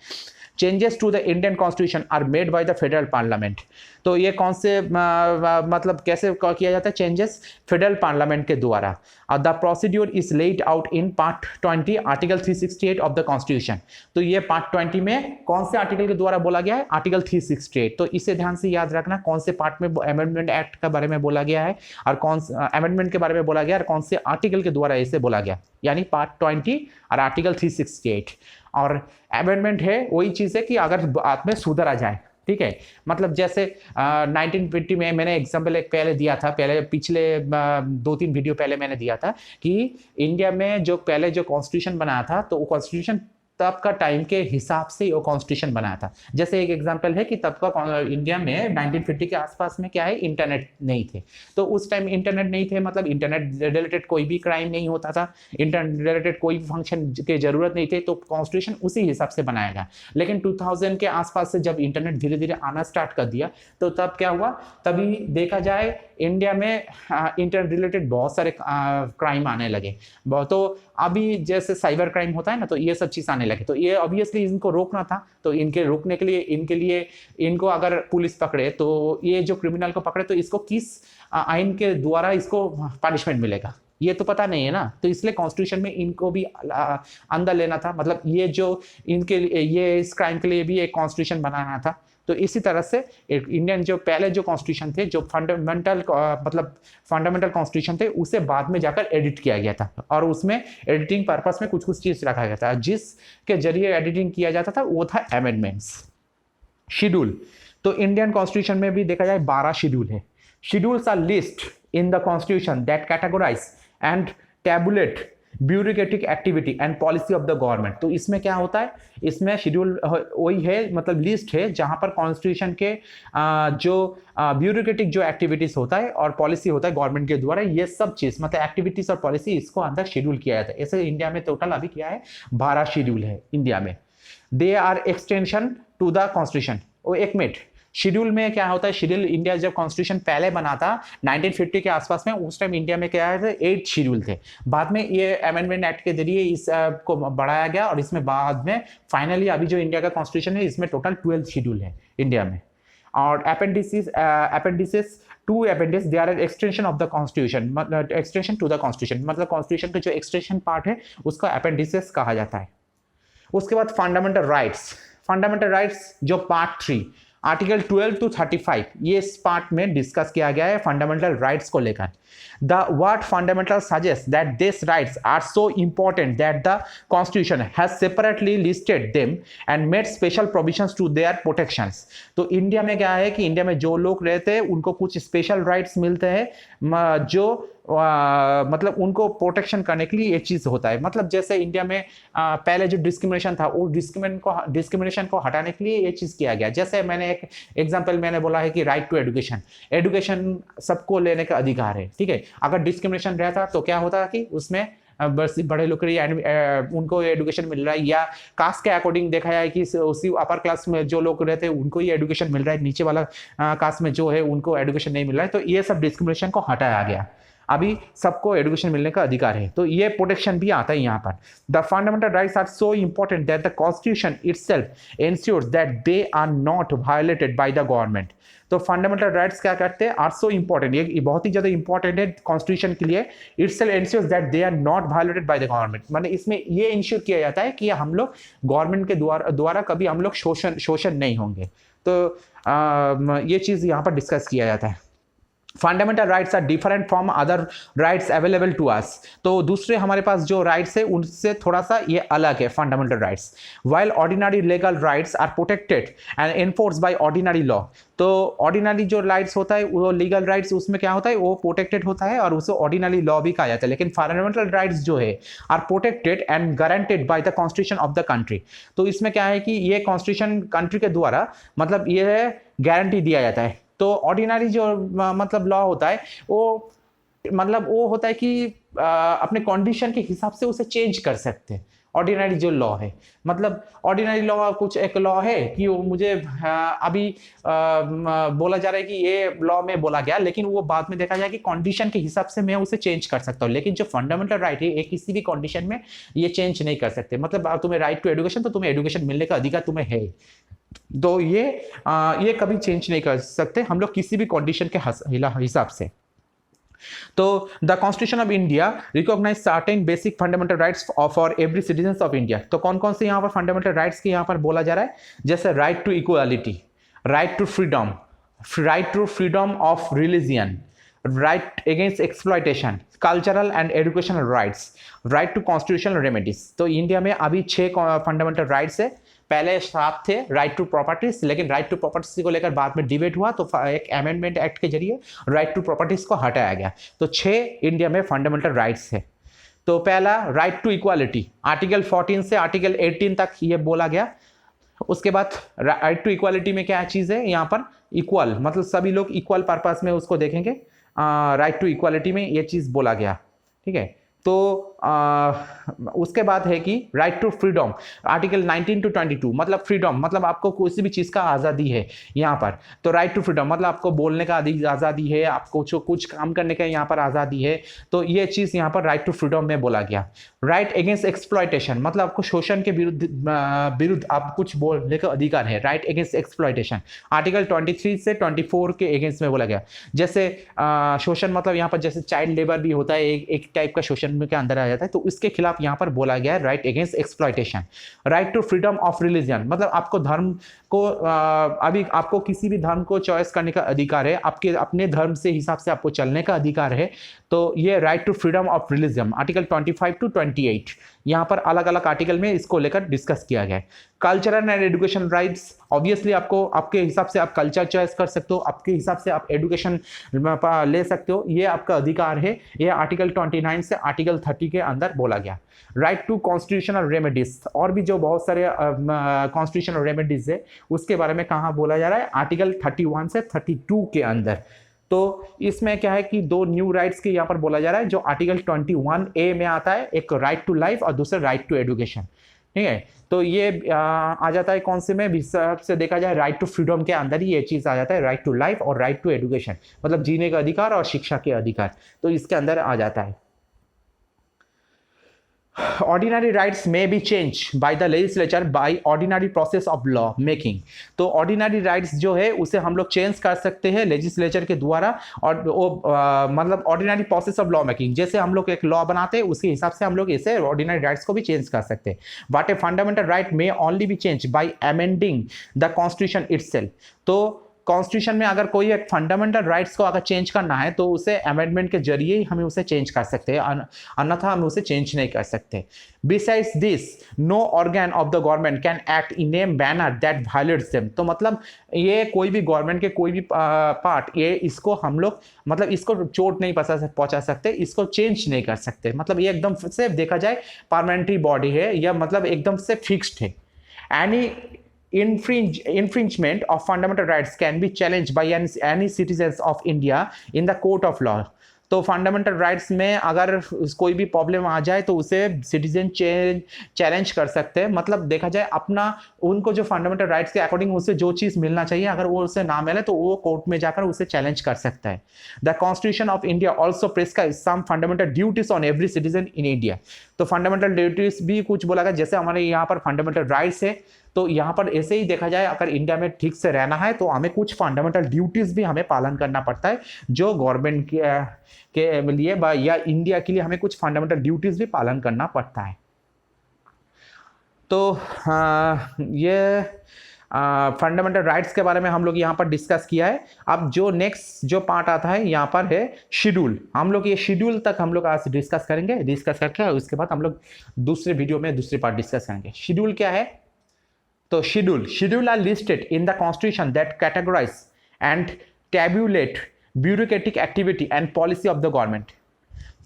Changes to the Indian constitution are made by the federal parliament. तो ये कौन से मतलब कैसे किया जाता है चेंजेस, फेडरल पार्लियामेंट के द्वारा। The procedure is laid out in part 20 article 368 of the constitution. तो ये पार्ट 20 में कौन से आर्टिकल के द्वारा बोला गया है, आर्टिकल 368। तो इसे ध्यान से याद रखना कौन से पार्ट में अमेंडमेंट एक्ट के बारे में बोला गया है और कौन अमेंडमेंट के बारे में बोला गया और कौन से आर्टिकल के द्वारा इसे बोला गया, यानी पार्ट 20 और आर्टिकल 368। और अमेंडमेंट है वही चीज़ है कि अगर बाद में सुधरा जाए, ठीक है। मतलब जैसे 1950 में मैंने एग्जाम्पल एक पहले दिया था, पहले पिछले 2-3 वीडियो पहले मैंने दिया था कि इंडिया में जो पहले जो कॉन्स्टिट्यूशन बनाया था, तो वो कॉन्स्टिट्यूशन तब का टाइम के हिसाब से वो कॉन्स्टिट्यूशन बनाया था। जैसे एक एग्जांपल है कि तब का इंडिया में 1950 के आसपास में क्या है, इंटरनेट नहीं थे। तो उस टाइम इंटरनेट नहीं थे, मतलब इंटरनेट रिलेटेड कोई भी क्राइम नहीं होता था, इंटरनेट रिलेटेड कोई भी फंक्शन की जरूरत नहीं थी, तो कॉन्स्टिट्यूशन उसी हिसाब से बनाया गया। लेकिन 2000 के आसपास से जब इंटरनेट धीरे धीरे आना स्टार्ट कर दिया, तो तब क्या हुआ, तभी देखा जाए इंडिया में इंटरनेट रिलेटेड बहुत सारे क्राइम आने लगे। तो अभी जैसे साइबर क्राइम होता है ना, तो ये सब चीज़ आने लगे। तो ये ऑब्वियसली इनको रोकना था, तो इनके रोकने के लिए इनको अगर पुलिस पकड़े, तो ये जो क्रिमिनल को पकड़े तो इसको किस आइन के द्वारा इसको पनिशमेंट मिलेगा, ये तो पता नहीं है ना। तो इसलिए कॉन्स्टिट्यूशन में इनको भी अंदर लेना था, मतलब ये जो इनके ये इस क्राइम के लिए भी एक कॉन्स्टिट्यूशन बनाना था। तो इसी तरह से इंडियन जो पहले जो कॉन्स्टिट्यूशन थे, जो फंडामेंटल कॉन्स्टिट्यूशन थे, उसे बाद में जाकर एडिट किया गया था, और उसमें एडिटिंग पर्पस में कुछ चीज़ रखा गया था। जिसके जरिए एडिटिंग किया जाता था वो था अमेंडमेंट्स। शेड्यूल, तो इंडियन कॉन्स्टिट्यूशन में भी देखा जाए 12 शेड्यूल है। Schedules are list in the constitution that categorize and tabulate bureaucratic activity and policy of the government. तो इसमें क्या होता है, इसमें शेड्यूल वही है, मतलब लिस्ट है जहां पर कॉन्स्टिट्यूशन के जो ब्यूरोक्रेटिक जो एक्टिविटीज होता है और पॉलिसी होता है गवर्नमेंट के द्वारा, ये सब चीज मतलब एक्टिविटीज और पॉलिसी इसको अंदर शेड्यूल किया जाता है। ऐसे इंडिया में टोटल अभी क्या है 12 शेड्यूल है इंडिया में। They are extension to the constitution. वो एक मिनट, शेड्यूल में क्या होता है, शेड्यूल इंडिया जब कॉन्स्टिट्यूशन पहले बना था 1950 के आसपास में, उस टाइम इंडिया में क्या है 8 शेड्यूल थे। बाद में ये अमेंडमेंट एक्ट के जरिए इस को बढ़ाया गया और इसमें बाद में फाइनली अभी जो इंडिया का कॉन्स्टिट्यूशन है इसमें टोटल 12 शेड्यूल है इंडिया में। और appendices to appendix they are extension of the constitution, मतलब एक्सटेंशन टू द कॉन्स्टिट्यूशन, मतलब कॉन्स्टिट्यूशन का जो एक्सटेंशन पार्ट है उसको अपेंडिसेस कहा जाता है। उसके बाद फंडामेंटल राइट्स जो पार्ट 3 आर्टिकल 12 to 35 ये इस पार्ट में डिस्कस किया गया है फंडामेंटल राइट्स को लेकर। The word fundamental suggest that this rights are so important that the constitution has separately listed them and made special provisions to their protections. तो India में क्या है कि इंडिया में जो लोग रहते हैं उनको कुछ स्पेशल राइट्स मिलते हैं जो मतलब उनको प्रोटेक्शन करने के लिए ये चीज होता है। मतलब जैसे इंडिया में पहले जो डिस्क्रिमिनेशन था वो डिस्क्रिमिनेशन को हटाने के लिए ये चीज किया गया। जैसे मैंने एक एग्जांपल मैंने बोला है कि राइट टू एजुकेशन सबको लेने का अधिकार है, ठीक है। अगर डिस्क्रिमिनेशन रहता तो क्या होता कि उसमें बस बड़े लोग उनको एजुकेशन मिल रहा है, या कास्ट के अकॉर्डिंग देखा जाए कि उसी अपर क्लास में जो लोग रहते हैं उनको ये एजुकेशन मिल रहा है, नीचे वाला कास्ट में जो है उनको एजुकेशन नहीं मिल रहा है। तो ये सब डिस्क्रिमिनेशन को हटाया गया, अभी सबको एजुकेशन मिलने का अधिकार है। तो ये प्रोटेक्शन भी आता है यहाँ पर। The fundamental rights are so important that the constitution itself ensures that they are not violated by the government. तो फंडामेंटल राइट्स क्या करते हैं, आर सो इंपॉर्टेंट, ये बहुत ही ज्यादा इंपॉर्टेंट है कॉन्स्टिट्यूशन के लिए। Itself ensures that they are not violated by the government, माने इसमें ये इंश्योर किया जाता है कि हम लोग गवर्नमेंट के द्वारा कभी हम लोग शोषण नहीं होंगे। तो ये चीज यहाँ पर डिस्कस किया जाता है। Fundamental rights are different from other rights available to us. तो दूसरे हमारे पास जो राइट्स है उनसे थोड़ा सा ये अलग है fundamental rights. While ordinary legal rights are protected and enforce by ordinary law. तो ऑर्डिनरी जो राइट्स होता है वो लीगल राइट्स उसमें क्या होता है वो प्रोटेक्टेड होता है और उसे ऑर्डिनरी लॉ भी कहा जाता है। लेकिन फंडामेंटल राइट्स जो है are protected and guaranteed by the constitution of the country. तो इसमें क्या है कि ये कॉन्स्टिट्यूशन कंट्री के द्वारा मतलब ये गारंटी दिया जाता है। तो ऑर्डिनरी जो मतलब लॉ होता है वो मतलब वो होता है कि अपने कंडीशन के हिसाब से उसे चेंज कर सकते हैं। ऑर्डिनरी जो लॉ है मतलब ऑर्डिनरी लॉ कुछ एक लॉ है कि वो मुझे अभी बोला जा रहा है कि ये लॉ में बोला गया, लेकिन वो बाद में देखा जाए कि कंडीशन के हिसाब से मैं उसे चेंज कर सकता हूँ। लेकिन जो फंडामेंटल राइट है ये किसी भी कंडीशन में ये चेंज नहीं कर सकते। मतलब तुम्हें राइट टू एजुकेशन तो तुम्हें एजुकेशन मिलने का अधिकार तुम्हें है, तो ये कभी चेंज नहीं कर सकते हम लोग किसी भी कंडीशन के हिसाब से। तो the constitution of India recognize certain basic fundamental rights for every citizen of India. तो कौन कौन से यहाँ पर फंडामेंटल राइट्स की यहाँ पर बोला जा रहा है, जैसे right to equality, right to freedom of religion, right against exploitation, cultural and educational rights, right to constitutional remedies. तो इंडिया में अभी 6 फंडामेंटल राइट्स है, पहले 7 थे। राइट टू प्रॉपर्टीज, लेकिन राइट टू प्रॉपर्टीज को लेकर बाद में डिबेट हुआ तो एक अमेंडमेंट एक्ट के जरिए राइट टू प्रॉपर्टीज को हटाया गया। तो 6 इंडिया में फंडामेंटल राइट्स है। तो पहला राइट टू इक्वालिटी, आर्टिकल 14 से आर्टिकल 18 तक ये बोला गया। उसके बाद राइट टू इक्वालिटी में क्या चीज़ है, यहाँ पर इक्वल मतलब सभी लोग इक्वल पर्पस में उसको देखेंगे। राइट टू इक्वालिटी में ये चीज़ बोला गया, ठीक है। तो उसके बाद है कि right to freedom, article 19 to 22 मतलब फ्रीडम मतलब आपको किसी भी चीज़ का आज़ादी है यहाँ पर। तो राइट टू फ्रीडम मतलब आपको बोलने का आज़ादी है, आपको जो कुछ काम करने का यहाँ पर आज़ादी है। तो ये चीज़ यहाँ पर राइट टू फ्रीडम में बोला गया। राइट अगेंस्ट एक्सप्लॉयटेशन मतलब आपको शोषण के विरुद्ध आप कुछ बोलने का अधिकार है। राइट अगेंस्ट एक्सप्लॉयटेशन आर्टिकल 23 से 24 के अगेंस्ट में बोला गया। जैसे शोषण मतलब यहाँ पर जैसे चाइल्ड लेबर भी होता है, एक टाइप का शोषण के अंदर आ जाता है, तो इसके खिलाफ यहाँ पर बोला गया है right against exploitation. Right to freedom of religion मतलब आपको धर्म को अभी आपको किसी भी धर्म को चॉइस करने का अधिकार है, आपके अपने धर्म से हिसाब से आपको चलने का अधिकार है। तो ये right to freedom of religion article 25 to 28 यहाँ पर अलग अलग आर्टिकल में इसको लेकर डिस्कस किया गया है। Cultural and education rights obviously आपको आपके हिसाब से आप कल्चर चॉइस कर सकते हो, आपके हिसाब से आप एजुकेशन ले सकते हो, ये आपका अधिकार है। ये आर्टिकल 29 से आर्टिकल 30 के अंदर बोला गया। राइट टू कॉन्स्टिट्यूशनल रेमेडीज और भी जो बहुत सारे कॉन्स्टिट्यूशनल रेमेडीज है उसके बारे में कहाँ बोला जा रहा है, आर्टिकल 31 से 32 के अंदर। तो इसमें क्या है कि 2 न्यू राइट्स के यहाँ पर बोला जा रहा है जो आर्टिकल 21A में आता है, एक राइट टू लाइफ और दूसरा राइट टू एजुकेशन। ठीक है। तो ये आ जाता है कौन से में भी से देखा जाए, राइट टू फ्रीडम के अंदर ही ये चीज़ आ जाता है, राइट टू लाइफ और राइट टू एजुकेशन, मतलब जीने का अधिकार और शिक्षा के अधिकार, तो इसके अंदर आ जाता है। ऑर्डिनरी राइट्स में B change by the legislature by ordinary process of law making. तो ऑर्डिनरी राइट्स जो है उसे हम लोग चेंज कर सकते हैं लेजिस्लेचर के द्वारा, और वो मतलब ordinary process of law making, जैसे हम लोग एक लॉ बनाते हैं उसी हिसाब से हम लोग इसे ऑर्डिनरी राइट्स को भी चेंज कर सकते हैं। बट ए फंडामेंटल राइट में only B change bye amending the constitution itself. तो कॉन्स्टिट्यूशन में अगर कोई एक फंडामेंटल राइट्स को अगर चेंज करना है तो उसे अमेंडमेंट के जरिए ही हमें उसे चेंज कर सकते हैं, अन्यथा हम उसे चेंज नहीं कर सकते। Besides this no organ of the government can act in a manner that violates them. तो मतलब ये कोई भी गवर्नमेंट के कोई भी पार्ट ये इसको हम लोग मतलब इसको चोट नहीं पहुंचा सकते, इसको चेंज नहीं कर सकते, मतलब ये एकदम से देखा जाए परमानेंटरी बॉडी है या मतलब एकदम से फिक्स्ड है। Any infringement of fundamental rights can be challenged by any citizens of India in the court of law। तो फंडामेंटल राइट्स में अगर कोई भी प्रॉब्लम आ जाए तो उसे सिटीजन चैलेंज कर सकते हैं, मतलब देखा जाए अपना उनको जो फंडामेंटल राइट्स के अकॉर्डिंग उसे जो चीज़ मिलना चाहिए अगर वो उसे ना मिले तो वो कोर्ट में जाकर उसे चैलेंज कर सकता है। The constitution of India also prescribe some fundamental duties on every citizen in India. तो फंडामेंटल ड्यूटीज भी कुछ बोला गया, जैसे हमारे यहाँ पर फंडामेंटल राइट्स है तो यहाँ पर ऐसे ही देखा जाए अगर इंडिया में ठीक से रहना है तो हमें कुछ फंडामेंटल ड्यूटीज भी हमें पालन करना पड़ता है, जो गवर्नमेंट के लिए या इंडिया के लिए हमें कुछ फंडामेंटल ड्यूटीज भी पालन करना पड़ता है। तो ये फंडामेंटल राइट्स के बारे में हम लोग यहाँ पर डिस्कस किया है। अब जो नेक्स्ट जो पार्ट आता है यहाँ पर है शेड्यूल। हम लोग ये शेड्यूल तक हम लोग आज डिस्कस करेंगे, डिस्कस करके उसके बाद हम लोग दूसरे वीडियो में दूसरी पार्ट डिस्कस करेंगे। शेड्यूल क्या है? तो schedule are listed in the constitution that categorize and tabulate bureaucratic activity and policy of the government.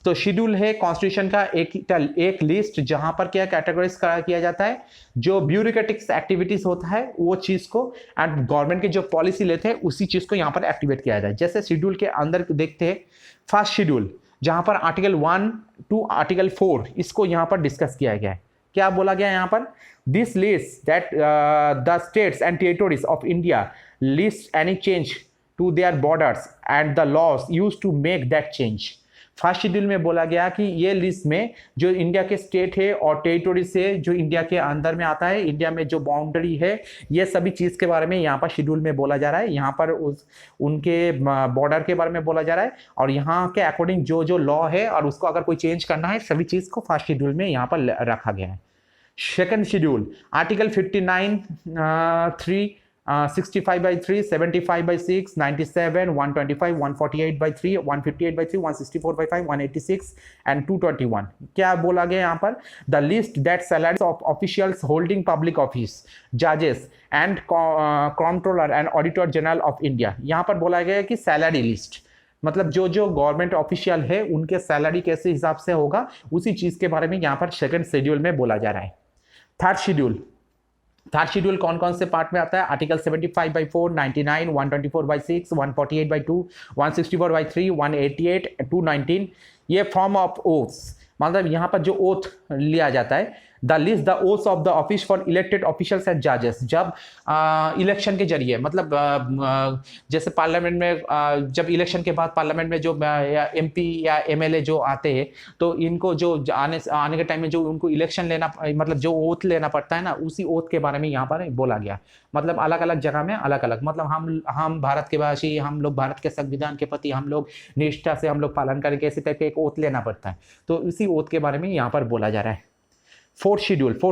तो शेड्यूल है कॉन्स्टिट्यूशन का एक लिस्ट जहां पर क्या कैटेगराइज किया जाता है, जो ब्यूरोक्रेटिक एक्टिविटीज होता है वो चीज को, एंड गवर्नमेंट के जो पॉलिसी लेते हैं उसी चीज को यहाँ पर एक्टिवेट किया जाए। जैसे शेड्यूल के अंदर देखते हैं फर्स्ट शेड्यूल, जहां पर आर्टिकल 1 टू आर्टिकल 4 इसको यहाँ पर डिस्कस किया गया है। क्या बोला गया यहाँ पर? This list that the states and territories of India list any change to their borders and the laws use to make that change. First schedule में बोला गया कि ये लिस्ट में जो इंडिया के स्टेट है और टेरिटोरी से जो इंडिया के अंदर में आता है, इंडिया में जो बाउंड्री है, ये सभी चीज़ के बारे में यहाँ पर शेड्यूल में बोला जा रहा है। यहाँ पर उनके बॉर्डर के बारे में बोला जा रहा है और यहाँ के अकॉर्डिंग जो जो लॉ है और उसको अगर कोई चेंज करना है, सभी चीज़ को फर्स्ट शेड्यूल में यहाँ पर रखा गया है। Second schedule article 59 3 65/3 75/6 97 125 148/3 158/3 164/5 186 and 221। क्या बोला गया यहाँ पर? The list that salaries of officials holding public office, जजेस and controller and auditor general of India. यहाँ पर बोला गया है कि सैलरी लिस्ट, मतलब जो जो गवर्नमेंट ऑफिशियल है उनके सैलरी कैसे हिसाब से होगा उसी चीज के बारे में यहाँ पर सेकंड शेड्यूल में बोला जा रहा है। थर्ड शेड्यूल कौन कौन से पार्ट में आता है? आर्टिकल 75/4 99 124/6 148/2 164/3 188 219। ये फॉर्म ऑफ ओथ्स, मतलब यहाँ पर जो ओथ लिया जाता है। The list the oaths of the office for elected officials and जजेस, जब इलेक्शन के जरिए, मतलब जैसे पार्लियामेंट में जब इलेक्शन के बाद पार्लियामेंट में जो एमपी या एमएलए जो आते हैं तो इनको जो आने के टाइम में जो उनको इलेक्शन लेना, मतलब जो ओथ लेना पड़ता है ना, उसी ओथ के बारे में यहाँ पर बोला गया। मतलब अलग अलग जगह में अलग अलग, मतलब हम भारत के वासी, हम लोग भारत के संविधान के प्रति हम लोग निष्ठा से हम लोग पालन करके ऐसे टाइप का एक ओथ लेना पड़ता है, तो इसी ओथ के बारे में यहाँ पर बोला जा रहा है। फोर्थ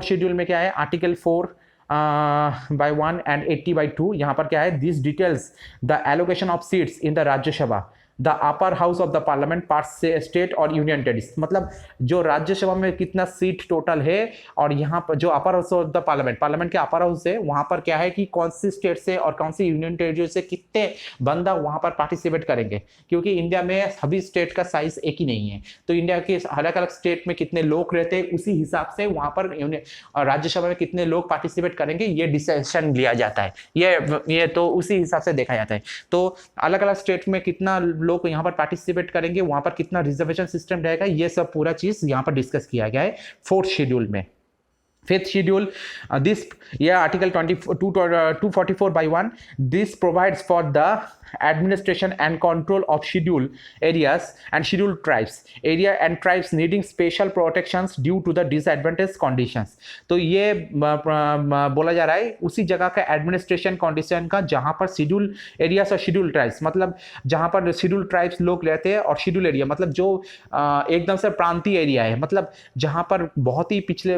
शेड्यूल में क्या है? Article 4/1 and 80/2। यहाँ पर क्या है? This details the allocation of seats in the Rajya Sabha, the upper house of the parliament parts से स्टेट और यूनियन टेरिटरीज, मतलब जो राज्यसभा में कितना सीट टोटल है और यहाँ पर जो upper house of the parliament के अपर हाउस है वहाँ पर क्या है कि कौन सी स्टेट से और कौन सी यूनियन टेरिटरी से कितने बंदा वहाँ पर पार्टिसिपेट करेंगे, क्योंकि इंडिया में सभी स्टेट का साइज एक ही नहीं है, तो इंडिया के अलग अलग स्टेट में कितने लोग रहते हैं उसी हिसाब से वहाँ पर राज्यसभा में कितने लोग पार्टिसिपेट करेंगे ये डिसीजन लिया जाता है। ये तो उसी हिसाब से देखा जाता है। तो अलग अलग स्टेट में कितना लोग यहाँ पर पार्टिसिपेट करेंगे, वहां पर कितना रिजर्वेशन सिस्टम रहेगा, ये सब पूरा चीज यहाँ पर डिस्कस किया गया है फोर्थ शेड्यूल में। Fifth schedule, this article 244/1, this provides for the administration and control of scheduled areas and scheduled tribes, area and tribes needing special protections due to the disadvantaged conditions. तो ये बोला जा रहा है उसी जगह का एडमिनिस्ट्रेशन कंडीशन का जहां पर शेड्यूल एरियाज और शेड्यूल ट्राइब्स, मतलब जहां पर शेड्यूल ट्राइब्स लोग रहते हैं, और शेड्यूल एरिया मतलब जो एकदम से प्रांतीय एरिया है, मतलब जहां पर बहुत ही पिछड़ा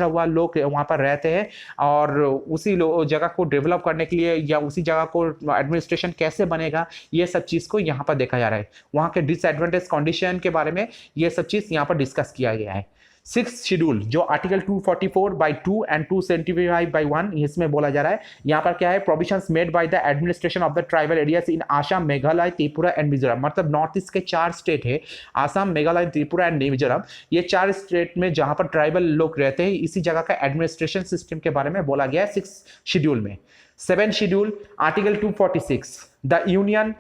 हुआ लोग वहाँ पर रहते हैं, और उसी जगह को डेवलप करने के लिए या उसी जगह को एडमिनिस्ट्रेशन कैसे बनेगा, ये सब चीज़ को यहाँ पर देखा जा रहा है। वहाँ के डिसएडवांटेज कंडीशन के बारे में ये सब चीज़ यहाँ पर डिस्कस किया गया है। सिक्स शेड्यूल जो आर्टिकल 244/2 एंड 275/1, इसमें बोला जा रहा है यहाँ पर क्या है, provisions made by the administration of the tribal areas in Assam, Meghalaya, Tripura and Mizoram. मतलब नॉर्थ ईस्ट के 4 स्टेट है, आसाम, मेघालय, त्रिपुरा एंड मिजोरम। ये 4 स्टेट में जहां पर ट्राइबल लोग रहते हैं, इसी जगह का एडमिनिस्ट्रेशन सिस्टम के बारे में बोला गया है 6 शेड्यूल में। 7 शेड्यूल आर्टिकल 246, द यूनियन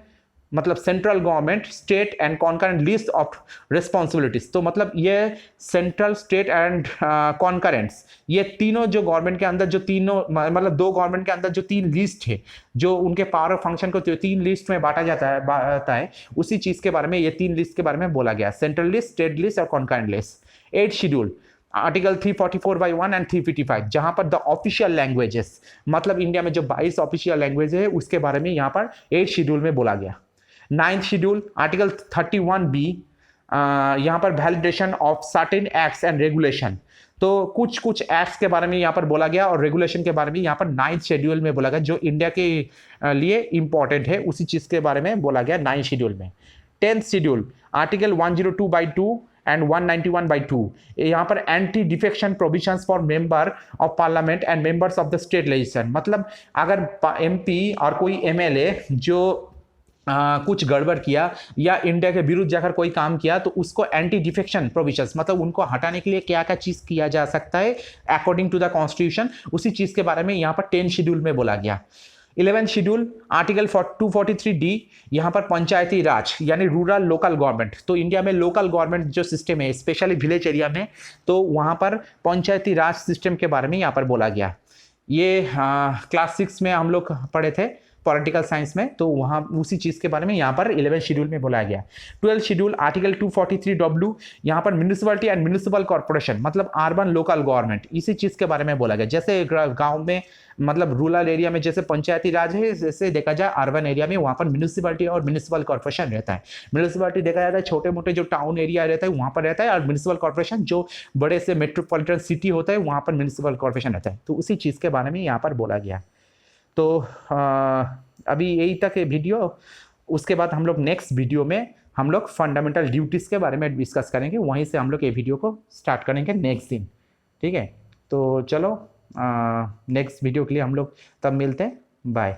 मतलब central government, state and concurrent list of responsibilities. तो मतलब ये सेंट्रल, स्टेट एंड कॉन्करेंट्स, ये तीनों जो गवर्नमेंट के अंदर जो तीनों मतलब 2 गवर्नमेंट के अंदर जो 3 लिस्ट है, जो उनके पावर फंक्शन को 3 लिस्ट में बांटा जाता है, उसी चीज के बारे में ये 3 लिस्ट के बारे में बोला गया, सेंट्रल लिस्ट, स्टेट लिस्ट और concurrent list. 8 schedule article 344/1 and 355, जहां पर द ऑफिशियल लैंग्वेजेस, मतलब इंडिया में जो 22 ऑफिशियल लैंग्वेज है उसके बारे में यहाँ पर 8 शेड्यूल में बोला गया। 9th शेड्यूल आर्टिकल 31B, यहाँ पर validation of certain acts and regulation. तो कुछ एक्ट्स के बारे में यहाँ पर बोला गया और रेगुलेशन के बारे में यहाँ पर 9th शेड्यूल में बोला गया, जो इंडिया के लिए इंपॉर्टेंट है, उसी चीज के बारे में बोला गया 9th शेड्यूल में। 10th शेड्यूल आर्टिकल 102/2 एंड 191/2, यहाँ पर anti defection provisions for member of parliament and members of the state legislation. मतलब अगर MP और कोई MLA जो कुछ गड़बड़ किया या इंडिया के विरुद्ध जाकर कोई काम किया, तो उसको एंटी डिफेक्शन प्रोविजंस, मतलब उनको हटाने के लिए क्या क्या चीज किया जा सकता है अकॉर्डिंग टू द कॉन्स्टिट्यूशन, उसी चीज के बारे में यहाँ पर 10 शेड्यूल में बोला गया। 11th शेड्यूल आर्टिकल 243D, यहाँ पर पंचायती राज यानी रूरल लोकल गवर्नमेंट। तो इंडिया में लोकल गवर्नमेंट जो सिस्टम है, स्पेशली विलेज एरिया में, तो वहाँ पर पंचायती राज सिस्टम के बारे में यहाँ पर बोला गया। ये क्लास 6 में हम लोग पढ़े थे पॉलिटिकल साइंस में, तो वहाँ उसी चीज़ के बारे में यहाँ पर 11th शेड्यूल में बोला गया। 12th शेड्यूल आर्टिकल 243W, यहाँ पर म्यूनिसिपलिटी एंड म्यूनिसिपल कॉर्पोरेशन, मतलब अर्बन लोकल गवर्नमेंट, इसी चीज़ के बारे में बोला गया। जैसे गांव में मतलब रूरल एरिया में जैसे पंचायती राज है, जैसे देखा जाए अर्बन एरिया में वहाँ पर म्यूनिसिपलिटी और म्यूनिसिपल कॉर्पोरेशन रहता है। म्यूनिसिपलिटी देखा जाता है छोटे मोटे जो टाउन एरिया रहता है वहाँ पर रहता है, और म्यूनिसिपल कॉर्पोरेशन जो बड़े से मेट्रोपॉलिटन सिटी होता है वहाँ पर म्यूनिसिपल कॉर्पोरेशन रहता है। तो उसी चीज़ के बारे में यहाँ पर बोला गया। तो अभी यही तक है वीडियो। उसके बाद हम लोग नेक्स्ट वीडियो में हम लोग फंडामेंटल ड्यूटीज़ के बारे में डिस्कस करेंगे, वहीं से हम लोग ये वीडियो को स्टार्ट करेंगे नेक्स्ट दिन। ठीक है, तो चलो नेक्स्ट वीडियो के लिए हम लोग तब मिलते हैं। बाय।